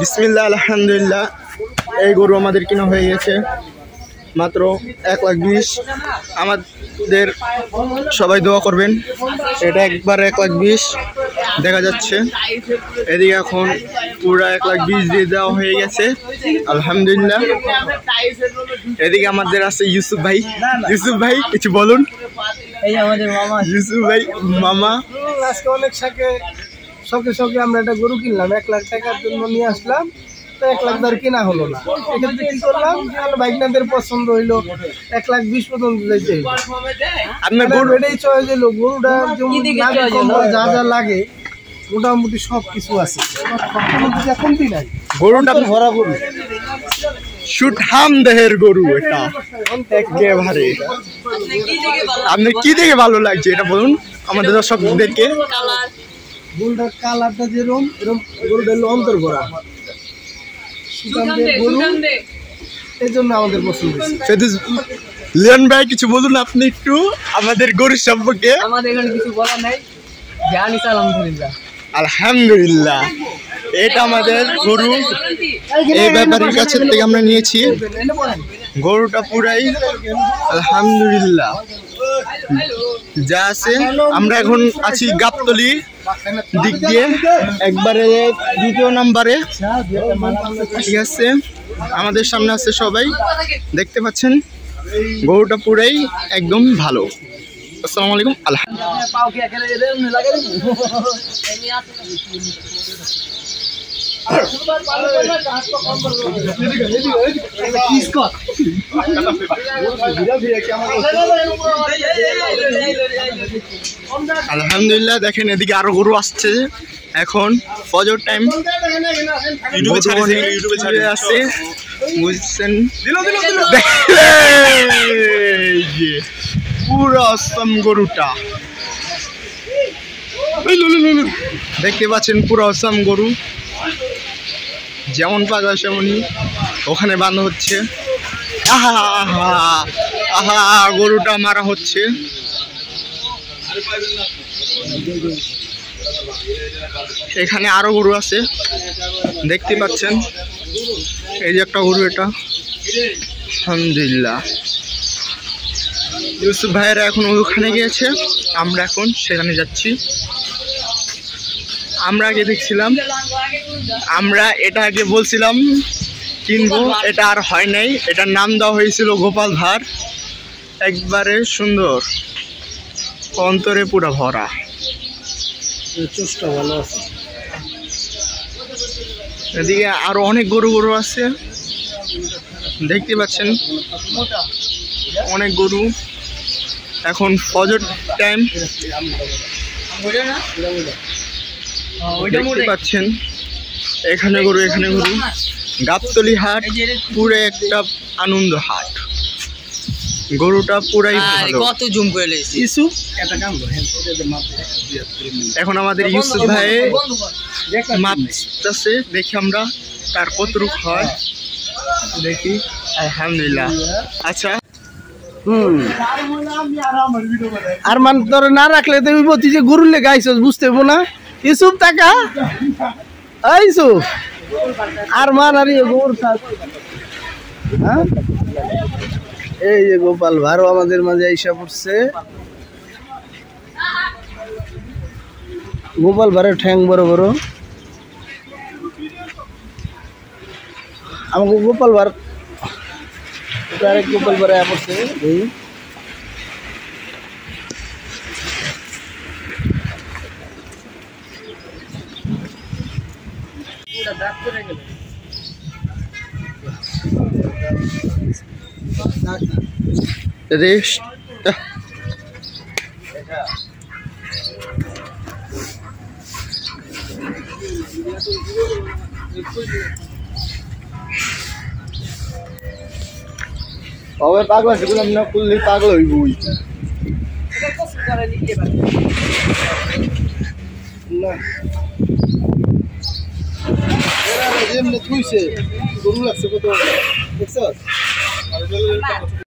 বিসমিল্লাহ আলহামদুলিল্লাহ। এই গরু আমাদের কিনা হয়ে গেছে মাত্র 1,20,000। আমাদের সবাই দোয়া করবেন। এটা একবার 1,20,000 দেখা যাচ্ছে। এদিকে এখন পুরা 1,20,000 দিয়ে দেওয়া হয়ে গেছে আলহামদুলিল্লাহ। এদিকে আমাদের আছে ইউসুফ ভাই। ইউসুফ ভাই কিছু বলুন। এই আমাদের মামা ইউসুফ ভাই মামা আজকে অনেক শখে আমরা একটা গরু কিনলাম, 1 লাখ টাকার জন্য নিয়ে আসলাম। তো 1 লাখ ধর কেনা হলো না। এক্ষেত্রে কি করলাম, বাইকনাদের পছন্দ হইলো 1,20,000 পর্যন্ত যাইতে হইলো। আপনার গরু এটাই চয়েস হইলো। গরুটা যা যা লাগে মোটামুটি সব কিছু আছে, কমতি নাই। গরুটা ভরা গরু, সুঠাম দেহের গরু। এটা একেবারে আপনি কি দেখে ভালো লাগছে এটা বলুন আমাদের দর্শকদেরকে। গরুটার কালারটা যেরকম এরকম গরুটা হলো অন্তর ভরা গরু, এই জন্য আমাদের পছন্দ হয়েছে। লিওন ভাই কিছু বলুন আপনি একটু আমাদের গরুর সম্পর্কে। আমাদের এখানে কিছু বলার নাই, জানি আলহামদুলিল্লাহ। আলহামদুলিল্লাহ, এটা আমাদের গরু। এই ব্যাপারীর কাছে থেকে আমরা নিয়েছি গরুটা পুরাই আলহামদুলিল্লাহ যা আছে। আমরা এখন আছি গাবতলি দিক দিয়ে, একবারে 2 নম্বরে, ঠিক আছে। আমাদের সামনে আছে সবাই দেখতে পাচ্ছেন। গরুটা পুরাই একদম ভালো। আসসালামু আলাইকুম। আলহামদুলিল্লাহ দেখেন এদিকে আরো গরু আসছে। এখন ফজর টাইম আছে বুঝছেন, পুরো অসম গরুটা দেখতে পাচ্ছেন, পুরো অসম গরু। যেমন পাগলা সেমনই ওখানে বাঁধা হচ্ছে। আহা আহা আহা, গরুটা মারা হচ্ছে। এখানে আরো গরু আছে দেখতে পাচ্ছেন। এই যে একটা গরু, এটা আলহামদুলিল্লাহ। ইউসুফ ভাইয়েরা এখন ওখানে গিয়েছে, আমরা এখন সেখানে যাচ্ছি। আমরা আগে দেখছিলাম, আমরা এটা আগে বলছিলাম কিনবো, এটা আর হয় নাই। এটার নাম দেওয়া হয়েছিল গোপাল ভাঁড়। একবারে সুন্দর, অন্তরে পুরা ভরা। ভালো আছে। এদিকে আরো অনেক গরু আছে দেখতে পাচ্ছেন, অনেক গরু। এখন ফজর টাইম দেখতে পাচ্ছেন। এখানে গরু, এখানে গরু। গাবতলি হাট পুরো একটা আনন্দ হাট। গরুটা পুরাই ভালো। কত জুম করে লেছি ইসু এটা কাম করে। এখন আমাদের ইউসুফ ভাই মাপতেছে, দেখি আমরা তার কতটুকু হয় দেখি। আলহামদুলিল্লাহ। আচ্ছা আর মান তোর না রাখলে তুমি বলছি যে গরুর লেগে আইসস, বুঝতে পারবো না। ইসুফ টাকা ইসুফ আর মান আর গরু থাক। হ্যাঁ, এই যে গোপাল ভাঁড় আমাদের মাঝে আইসা পড়ছে। গোপাল ভাঁড়ের ঠ্যাং বড় বড়। আমাকে গোপাল ভাঁড়, আরেক গোপাল ভাঁড় আয়া পড়ছে। রেস্ট হবে পাগলা, সেগুলো না করলে পাগল হইবই না। এরা যেমনি থুইছে গরু লাগছে কত দেখছ।